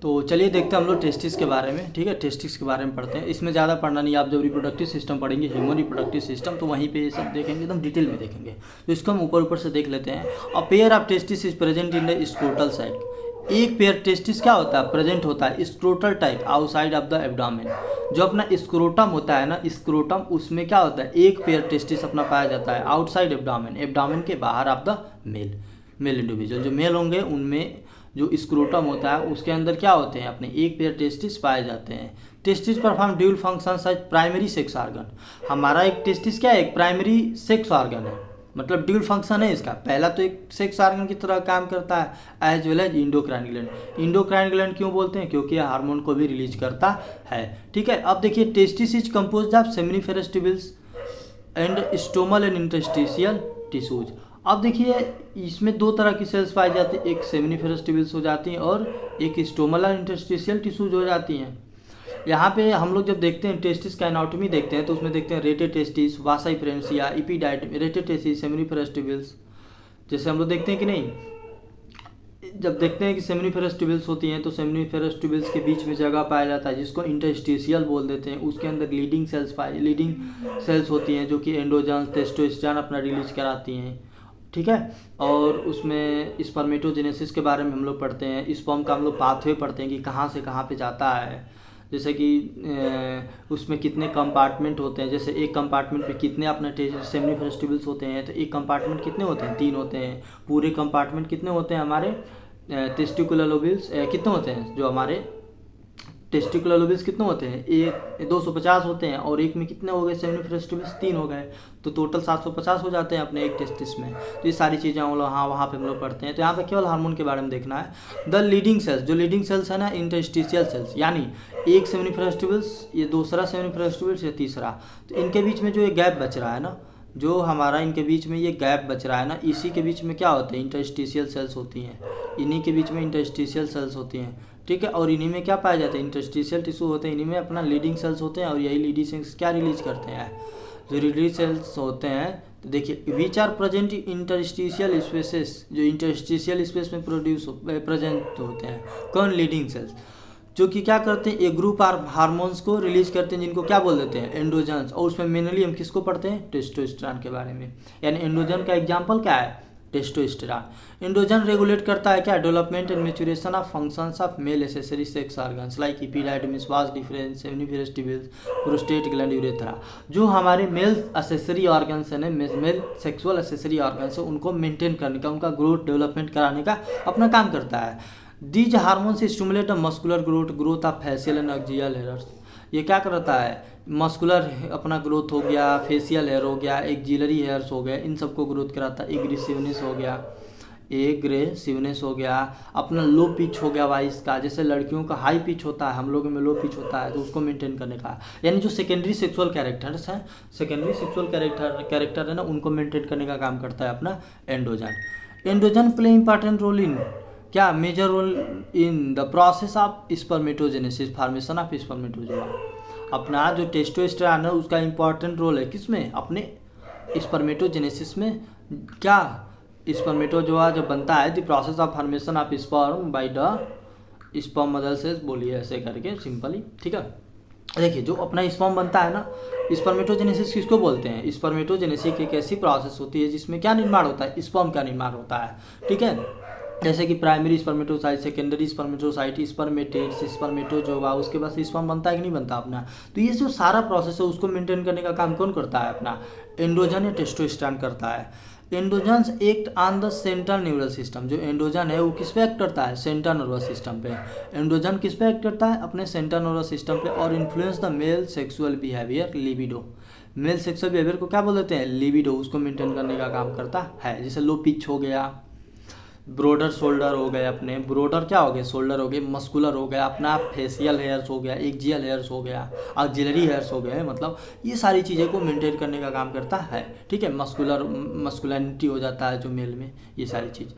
तो चलिए देखते हैं हम लोग टेस्टिस के बारे में। ठीक है, टेस्टिस के बारे में पढ़ते हैं। इसमें ज़्यादा पढ़ना नहीं, आप जब रिप्रोडक्टिव सिस्टम पढ़ेंगे, ह्यूमन रिप्रोडक्टिव सिस्टम, तो वहीं पे ये सब देखेंगे, एकदम डिटेल में देखेंगे। तो इसको हम ऊपर ऊपर से देख लेते हैं। A pair of testis is present in the scrotal side. एक पेयर टेस्टिस क्या होता है, प्रेजेंट होता है scrotal type outside of the abdomen. जो अपना स्क्रोटम होता है ना, स्क्रोटम, उसमें क्या होता है, एक पेयर टेस्टिस अपना पाया जाता है आउटसाइड एब्डोमेन, एब्डोमेन के बाहर ऑफ द मेल इंडिविजुअल। जो मेल होंगे उनमें जो स्क्रोटम होता है उसके अंदर क्या होते हैं, अपने एक पेयर टेस्टिस पाए जाते हैं। Testis perform dual function as primary sex organ. हमारा एक टेस्टिस क्या है, एक प्राइमरी सेक्स ऑर्गन है, मतलब ड्यूल फंक्शन है इसका। पहला तो एक सेक्स ऑर्गन की तरह काम करता है as well as endocrine gland. Endocrine gland क्यों बोलते हैं, क्योंकि यह हार्मोन को भी रिलीज करता है। ठीक है, अब देखिए testis is composed of seminiferous tubules and stromal and interstitial tissues. अब देखिए इसमें दो तरह की सेल्स पाई जाती है, एक सेमिनिफेरस ट्यूब्यूल्स हो जाती हैं और एक स्टोमल और इंटरस्टिशियल टिश्यूज हो जाती हैं। यहाँ पे हम लोग जब देखते हैं टेस्टिस का एनाटॉमी देखते हैं तो उसमें देखते हैं रेटे टेस्टिस, वासा इफ्रेंसिया, इपीडाइट, रेटे टेस्टिस, सेमिनिफेरस ट्यूब्यूल्स, जैसे हम लोग देखते हैं कि नहीं। जब देखते हैं कि सेमिनिफेरस ट्यूब्यूल्स होती हैं तो सेमिनिफेरस ट्यूब्यूल्स के बीच में जगह पाया जाता है जिसको इंटरस्टिशियल बोल देते हैं। उसके अंदर लीडिंग सेल्स होती हैं जो कि एंडोजन टेस्टोस्टेरोन अपना रिलीज कराती हैं। ठीक है, और उसमें स्पर्मेटोजेनेसिस के बारे में हम लोग पढ़ते हैं। स्पर्म का हम लोग पाथवे पढ़ते हैं कि कहाँ से कहाँ पे जाता है, जैसे कि उसमें कितने कंपार्टमेंट होते हैं। जैसे एक कंपार्टमेंट में कितने अपने सेमिनिफेरस ट्यूब्यूल्स होते हैं, तो एक कंपार्टमेंट कितने होते हैं, 3 होते हैं। पूरे कंपार्टमेंट कितने होते हैं हमारे टेस्टिकुलर लोब्यूल्स, कितने होते हैं जो हमारे टेस्टिकुलर लोब्यूल्स कितने होते हैं, एक 250 होते हैं, और एक में कितने हो गए सेमिनिफेरस ट्यूब्यूल्स, 3 हो गए, तो टोटल 750 हो जाते हैं अपने एक टेस्टिस में। तो ये सारी चीज़ें हम लोग वहाँ पे हम लोग पढ़ते हैं। तो यहाँ पे केवल हार्मोन के बारे में देखना है। द लीडिंग सेल्स, जो लीडिंग सेल्स है ना, इंटरस्टिशियल सेल्स, यानी एक सेमिनिफेरस ट्यूब्यूल्स, ये दूसरा सेमिनिफेरस ट्यूब्यूल्स, ये तीसरा, तो इनके बीच में जो ये गैप बच रहा है ना, जो हमारा इनके बीच में ये गैप बच रहा है ना, इसी के बीच में क्या होते हैं, इंटरस्टिशियल सेल्स होती हैं। इन्हीं के बीच में इंटरस्टिशियल सेल्स होती हैं। ठीक है, और इन्हीं में क्या पाया जाता है, इंटरस्टिशियल टिश्यू होते हैं, इन्हीं में अपना लीडिंग सेल्स होते हैं, और यही लीडिंग सेल्स क्या रिलीज करते हैं, जो रिलीज सेल्स होते हैं। तो देखिए which are present interstitial spaces, जो इंटरस्टिशियल स्पेस में प्रेजेंट होते हैं, कौन, लीडिंग सेल्स, जो कि क्या करते हैं, एक ग्रुप ऑफ हार्मोन्स को रिलीज करते हैं जिनको क्या बोल देते हैं, एंडोजन्स। और उसमें मेनली हम किसको पढ़ते हैं, टेस्टोस्टेरोन के बारे में। यानी एंडोजन का एग्जांपल क्या है, टेस्टोस्टेरोन। एंडोजन रेगुलेट करता है क्या, development and maturation of functions of male accessory sex organs like epididymis, vas deferens, seminiferous tubules, prostate gland, urethra. जो हमारे मेल एसेसरी ऑर्गन्स है ना, मेल सेक्सुअल एसेसरी ऑर्गन्स है, उनको मेंटेन करने का, उनका ग्रोथ डेवलपमेंट कराने का अपना काम करता है। These hormones stimulate muscular growth of facial and axial hairs. ये क्या करता है, मस्कुलर अपना ग्रोथ हो गया, फेशियल हेयर हो गया, एक्सिलरी हेयर्स हो गया, इन सबको ग्रोथ कराता है। एग्रेसिवनेस हो गया, अपना लो पिच हो गया वॉइस का, जैसे लड़कियों का हाई पिच होता है, हम लोगों में लो पिच होता है, तो उसको मेंटेन करने का। यानी जो सेकेंडरी सेक्सुअल कैरेक्टर्स हैं, सेकेंडरी सेक्सुअल कैरेक्टर है ना, उनको मेंटेन करने का काम करता है अपना androgen. Androgen play important role in क्या, major role in the process of spermatogenesis, formation of spermatozoa. अपना जो टेस्टोस्टेरोन है उसका इंपॉर्टेंट रोल है किसमें, अपने स्पर्मेटोजेनेसिस में। क्या, स्पर्मेटोजोआ जब बनता है, the process of formation of sperm by the sperm mother cells, बोलिए ऐसे करके सिंपली। ठीक है, देखिए जो अपना स्पर्म बनता है ना, स्पर्मेटोजेनेसिस किसको बोलते हैं, स्पर्मेटोजेनेसिस एक ऐसी प्रोसेस होती है जिसमें क्या निर्माण होता है, स्पर्म का निर्माण होता है। ठीक है, जैसे कि primary spermatocyte, secondary spermatocyte, spermatids, spermatozoa, उसके बाद स्पर्म बनता है कि नहीं बनता अपना। तो ये जो सारा प्रोसेस है उसको मेंटेन करने का काम कौन करता है, अपना एंडोजन या टेस्टोस्टेरोन करता है। Androgens act on the central neural system. जो एंडोजन है वो किस पे एक्ट करता है, सेंट्रल नर्वस सिस्टम पे। एंडोजन किस पे एक्ट करता है, अपने सेंट्रल नर्वस सिस्टम पे, और influence the male sexual behaviour, libido. Male sexual behaviour को क्या बोल देते हैं, लिबिडो, उसको मेंटेन करने का काम करता है। जैसे लो पिच हो गया, ब्रोडर शोल्डर हो गए, अपने ब्रोडर क्या हो गए, शोल्डर हो गए, मस्कुलर हो गया, अपना फेशियल हेयर्स हो गया, एक्सियल हेयर्स हो गया, ऑक्सिलरी हेयर्स हो गए, मतलब ये सारी चीज़ें को मेंटेन करने का काम करता है। ठीक है, मस्कुलिनिटी हो जाता है जो मेल में, ये सारी चीज़।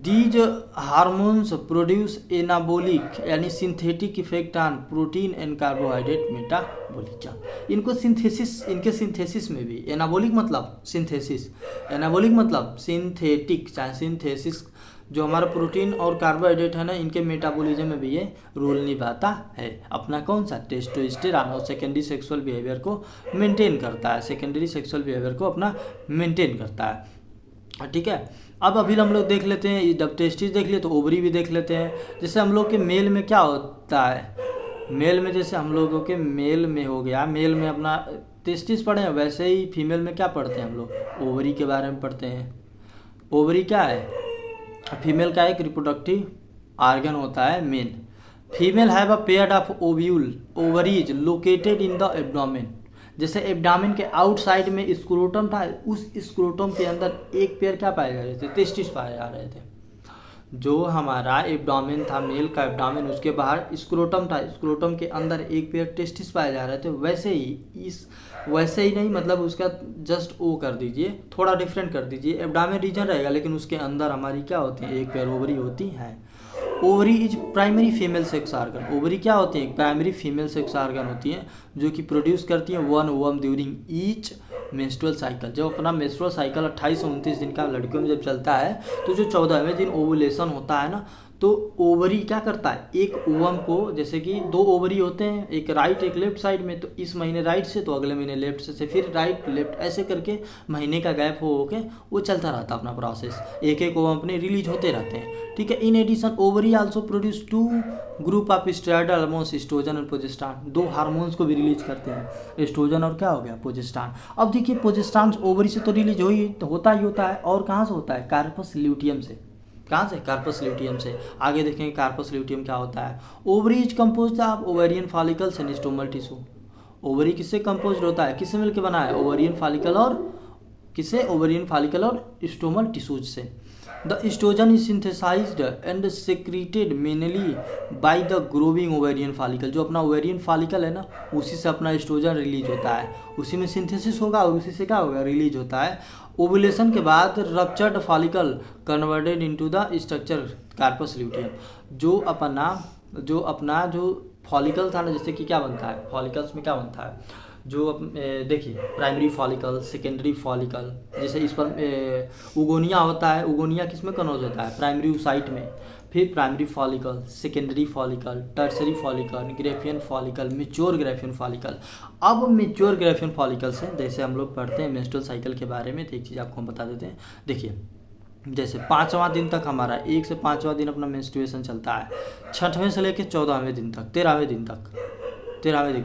दीज हार्मोन्स प्रोड्यूस एनाबोलिक यानी synthetic effect on protein and carbohydrate metabolism. इनको इनके सिंथेसिस में भी, एनाबोलिक मतलब सिंथेसिस, एनाबोलिक मतलब सिंथेटिक, चाहे सिंथेसिस जो हमारा प्रोटीन और कार्बोहाइड्रेट है ना, इनके मेटाबॉलिज्म में भी ये रोल निभाता है। अपना कौन सा टेस्टोस्टेरोन और सेकेंडरी सेक्सुअल बिहेवियर को मेंटेन करता है, सेकेंडरी सेक्सुअल बिहेवियर को अपना मेंटेन करता है। ठीक है, अब अभी हम लोग देख लेते हैं, जब टेस्टिस देख लिए तो ओवरी भी देख लेते हैं। जैसे हम लोग के मेल में क्या होता है, मेल में जैसे हम लोगों के मेल में हो गया, मेल में अपना टेस्टिस पढ़े हैं, वैसे ही फीमेल में क्या पढ़ते हैं हम लोग, ओवरी के बारे में पढ़ते हैं। ओवरी क्या है, फीमेल का एक रिप्रोडक्टिव आर्गन होता है main. Female have a pair of ovule ovaries located in the abdomen. जैसे एब्डोमेन के आउटसाइड में स्क्रोटम था, उस स्क्रोटम के अंदर एक पेयर क्या पाए जा रहे थे, टेस्टिस पाए जा रहे थे। जो हमारा एब्डोमेन था, मेल का एब्डोमेन, उसके बाहर स्क्रोटम था, स्क्रोटम के अंदर एक पेयर टेस्टिस पाए जा रहे थे। वैसे ही नहीं, मतलब उसका जस्ट ओ कर दीजिए, थोड़ा डिफरेंट कर दीजिए, एब्डोमेन रीजन रहेगा लेकिन उसके अंदर हमारी क्या होती है, एक पेयर ओवरी होती है। Ovary is primary female sex organ. Ovary क्या होती है, प्राइमरी फीमेल सेक्स आर्गन होती है जो कि प्रोड्यूस करती है 1 ovum during each menstrual cycle. जब अपना मेंस्ट्रुअल साइकिल 28 से 29 दिन का लड़कियों में जब चलता है तो जो 14वें दिन ओवुलेशन होता है ना, तो ओवरी क्या करता है, एक ओवम को, जैसे कि 2 ओवरी होते हैं, एक राइट एक लेफ्ट साइड में, तो इस महीने राइट से तो अगले महीने लेफ्ट से फिर राइट लेफ्ट, ऐसे करके महीने का गैप हो के वो चलता रहता है अपना प्रोसेस, एक एक ओवम अपने रिलीज होते रहते हैं। ठीक है, in addition ovary also produce 2 group of steroid hormones, oestrogen और प्रोजेस्टेरॉन। 2 हार्मोन्स को भी रिलीज करते हैं, एस्ट्रोजन और क्या हो गया, प्रोजेस्टेरॉन। अब देखिए प्रोजेस्टेरॉन ओवरी से तो रिलीज होता ही होता है, और कहाँ से होता है, कार्पस ल्यूटियम से। कहाँ से, कार्पस ल्यूटियम से। आगे देखेंगे कार्पस ल्यूटियम क्या होता है। Ovary is composed of ovarian follicles and stromal tissue. Ovary किससे कंपोज्ड होता है, किससे मिलकर बना है, ओवेरियन फॉलिकल और किससे, ओवेरियन फॉलिकल और स्टोमल टिश्यूज से। The oestrogen is synthesised and secreted mainly by the growing ovarian follicle. जो अपना ओवेरियन फॉलिकल है ना, उसी से अपना एस्ट्रोजन रिलीज होता है, उसी में सिंथेसिस होगा और उसी से क्या होगा, रिलीज होता है। ओवुलेशन के बाद ruptured follicle converted into the structure corpus luteum. जो अपना फॉलिकल था ना, जैसे कि क्या बनता है, फॉलिकल्स में क्या बनता है, जो देखिए प्राइमरी फॉलिकल, सेकेंडरी फॉलिकल, जैसे इस पर उगोनिया होता है, उगोनिया किस में कन्वर्ट होता है, प्राइमरी साइट में, फिर primary follicle, secondary follicle, tertiary follicle, Graafian follicle, mature Graafian follicle. अब मैच्योर ग्रेफियन फॉलिकल से जैसे हम लोग पढ़ते हैं मेंस्ट्रुअल साइकिल के बारे में, तो एक चीज़ आपको हम बता देते हैं। देखिए जैसे 5वां दिन तक हमारा 1 से 5वां दिन अपना मेंस्ट्रुएशन चलता है, 6वें से लेकर 14वें दिन तक, 13वें दिन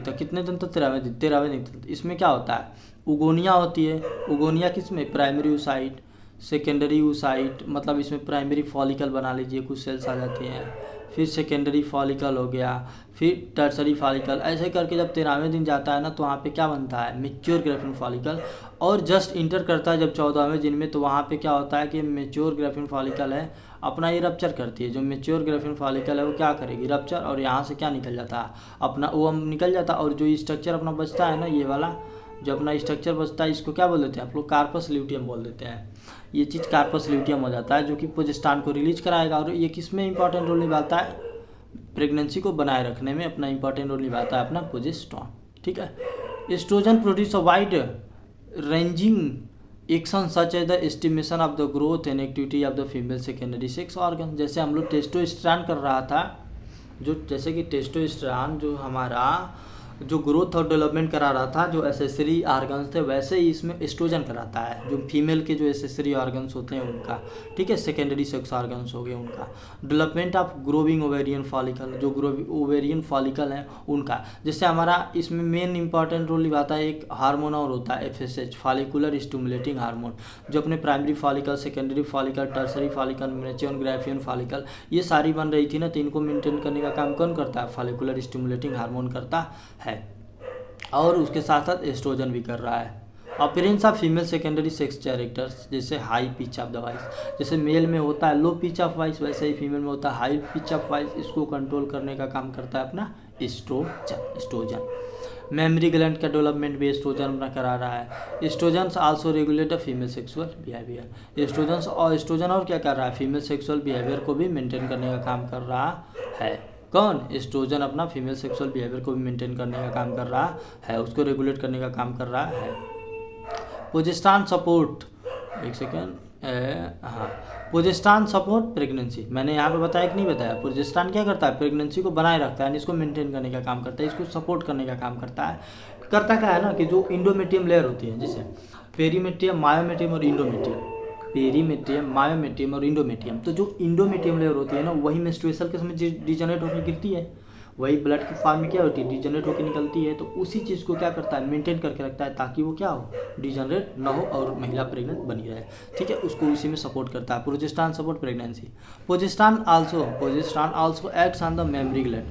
तक, कितने दिन तक, 13वें दिन तक। इसमें क्या होता है, उगोनिया होती है। उगोनिया किस में, प्राइमरी यूसाइट, सेकेंडरी यूसाइट, मतलब इसमें प्राइमरी फॉलिकल बना लीजिए, कुछ सेल्स आ जाते हैं, फिर सेकेंडरी फॉलिकल हो गया, फिर टर्सरी फॉलिकल, ऐसे करके जब 13वें दिन जाता है ना, तो वहाँ पे क्या बनता है, मैच्योर ग्रेफिन फॉलिकल। और जस्ट इंटर करता है जब 14वें दिन में, तो वहाँ पे क्या होता है कि मैच्योर ग्रेफिन फॉलिकल है अपना ये रप्चर करती है। जो मैच्योर ग्रेफिन फॉलिकल है वो क्या करेगी, रप्चर, और यहाँ से क्या निकल जाता है, अपना ओवम निकल जाता है। और जो स्ट्रक्चर अपना बचता है ना, ये वाला जो अपना स्ट्रक्चर बचता है, इसको क्या बोल देते हैं आप लोग, कार्पस ल्यूटियम बोल देते हैं। ये चीज़ कार्पस ल्यूटियम हो जाता है, जो कि प्रोजेस्टेरॉन को रिलीज कराएगा। और ये किस में इंपॉर्टेंट रोल निभाता है, प्रेगनेंसी को बनाए रखने में अपना इंपॉर्टेंट रोल निभाता है अपना प्रोजेस्टेरॉन। ठीक है, oestrogen produce a wide ranging action such as the estimation of the growth and activity of the female secondary sex organ. जैसे हम लोग टेस्टोस्टेरोन कर रहा था, जैसे कि टेस्टोस्टेरोन जो हमारा जो ग्रोथ और डेवलपमेंट करा रहा था, जो एसेसरी ऑर्गन्स थे, वैसे ही इसमें एस्ट्रोजन कराता है, जो फीमेल के जो एसेसरी ऑर्गन्स होते हैं उनका। ठीक है, सेकेंडरी सेक्स ऑर्गन्स हो गए उनका। Development of growing ovarian follicle, जो ओवेरियन फॉलिकल है उनका। जैसे हमारा इसमें मेन इंपॉर्टेंट रोल निभाता है एक हार्मोन और होता है FSH, फॉलिकुलर स्टिमुलेटिंग हार्मोन, जो अपने primary follicle, secondary follicle, tertiary follicle, mature Graafian follicle, ये सारी बन रही थी ना, तो इनको मेंटेन करने का काम कौन करता है, फॉलिकुलर स्टिमुलेटिंग हार्मोन करता है। और उसके साथ साथ एस्ट्रोजन भी कर रहा है। Appearance of female secondary sex characters, जैसे high pitch of the voice, जैसे मेल में होता है लो पिच ऑफ वॉइस, वैसे ही फीमेल में होता है हाई पिच ऑफ वॉइस। इसको कंट्रोल करने का काम करता है अपना एस्ट्रोजन। मेमोरी ग्लैंड का डेवलपमेंट भी एस्ट्रोजन अपना करा रहा है। Oestrogen also regulate a female sexual behaviour. Oestrogen और क्या कर रहा है, फीमेल सेक्सुअल बिहेवियर को भी मेंटेन करने का काम कर रहा है। कौन, एस्ट्रोजन अपना फीमेल सेक्सुअल बिहेवियर को भी मेंटेन करने का काम कर रहा है, उसको रेगुलेट करने का काम कर रहा है। प्रोजेस्टेरॉन सपोर्ट, एक सेकेंड, हाँ, प्रोजेस्टेरॉन सपोर्ट प्रेगनेंसी, मैंने यहाँ पे बताया कि नहीं बताया। प्रोजेस्टेरॉन क्या करता है, प्रेगनेंसी को बनाए रखता है, यानी इसको मेंटेन करने का काम करता है, इसको सपोर्ट करने का काम करता है। करता क्या है ना कि जो इंडोमेट्रियम लेयर होती है, जैसे पेरीमेट्रियम, मायोमेट्रियम और इंडोमेट्रियम, पेरीमेट्रियम, मायोमेट्रियम और इंडोमेट्रियम, तो जो इंडोमेट्रियम लेयर होती है ना, वही मेंस्ट्रुएशन के समय डिजनरेट होकर गिरती है, वही ब्लड की फॉर्म में क्या होती है, डिजनरेट होकर निकलती है। तो उसी चीज़ को क्या करता है, मेंटेन करके रखता है, ताकि वो क्या हो, डिजनरेट ना हो और महिला प्रेग्नेंट बनी रहे, ठीक है। उसको उसी में सपोर्ट करता है, progesterone support pregnancy. Progesterone also acts on the mammary gland,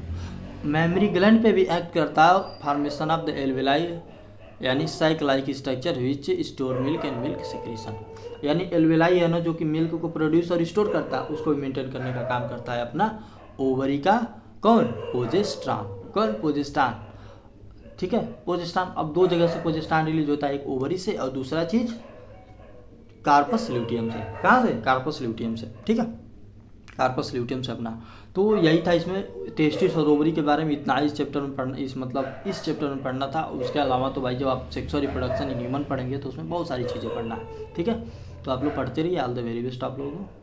mammary gland पे भी एक्ट करता है, फॉर्मेशन ऑफ द एल्वेलाई, यानी sac like structure which store milk and milk secretion, यानी एल्वेलाई है ना जो कि मिल्क को प्रोड्यूस और स्टोर करता है, उसको मेंटेन करने का काम करता है अपना ओवरी का कौन, प्रोजेस्टेरॉन, कौन, प्रोजेस्टेरॉन, ठीक है। प्रोजेस्टेरॉन, अब दो जगह से प्रोजेस्टेरॉन रिलीज होता है, एक ओवरी से और दूसरा चीज कार्पस ल्यूटियम से। कहाँ से, कार्पस ल्यूटियम से, ठीक है, कार्पस ल्यूटियम से अपना। तो यही था इसमें टेस्टिस और ओवरी के बारे में, इतना इस चैप्टर में पढ़ना, इस चैप्टर में पढ़ना था। उसके अलावा तो भाई जब आप सेक्सुअल रिप्रोडक्शन इन ह्यूमन पढ़ेंगे तो उसमें बहुत सारी चीज़ें पढ़ना है, ठीक है। तो आप लोग पढ़ते रहिए, ऑल द वेरी बेस्ट आप लोगों को।